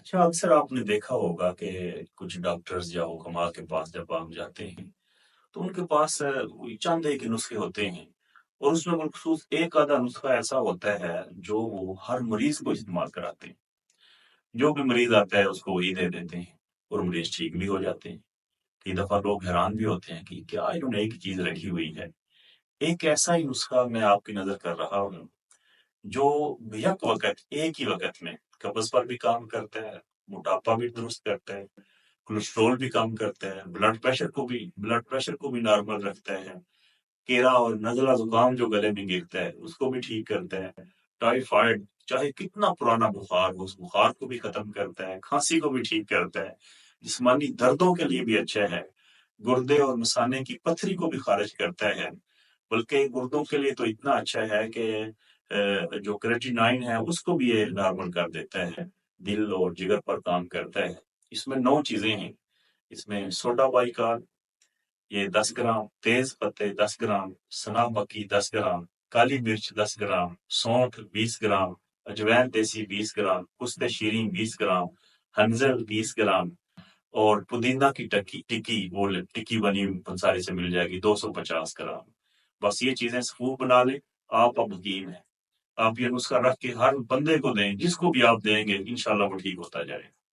अच्छा, अक्सर आपने देखा होगा कि कुछ डॉक्टर्स या हुक्मा के पास जब आप जाते हैं, तो उनके पास कोई चंद एक नुस्खे होते हैं और उसमें मखसूस एक आधा नुस्खा ऐसा होता है जो वो हर मरीज को इस्तेमाल कराते हैं। जो भी मरीज आता है उसको वही दे देते हैं और मरीज ठीक भी हो जाते हैं। कई दफा लोग हैरान भी होते हैं कि क्या इन्होंने एक चीज रखी हुई है। एक ऐसा ही नुस्खा मैं आपकी नजर कर रहा हूँ जो यक वक़्त एक ही वक़्त में कब्ज़ पर भी काम करता है, मोटापा भी दुरुस्त करता है, कोलेस्ट्रॉल भी कम करता है, ब्लड प्रेशर को भी नॉर्मल रखता है, केरा और नज़ला ज़ुकाम जो गले में गिरता है, उसको भी ठीक करता है, टाइफाइड चाहे कितना पुराना बुखार हो, उस बुखार को भी खत्म करता है, खांसी को भी ठीक करता है, जिस्मानी दर्दों के लिए भी अच्छा है, गुर्दे और मसाने की पथरी को भी खारिज करता है। बल्कि गुर्दों के लिए तो इतना अच्छा है कि जो क्रेटिनाइन है उसको भी ये नॉर्मल कर देता है, दिल और जिगर पर काम करता है। इसमें 9 चीजें हैं। इसमें सोडा बाइकार्ब ये 10 ग्राम, तेज पत्ते 10 ग्राम, सना मक्खी 10 ग्राम, काली मिर्च 10 ग्राम, सौंठ 20 ग्राम, अजवैन देसी 20 ग्राम, पुस्ते शीरीन 20 ग्राम, हंजल 20 ग्राम और पुदीना की टकी टिक्की वो टिक्की बनी पंसारी से मिल जाएगी 250 ग्राम। बस ये चीजें सफूफ बना लें, आप अब हकीम हैं। आप ये नुस्खा रख के हर बंदे को दें, जिसको भी आप देंगे इंशाल्लाह वो ठीक होता जाएगा।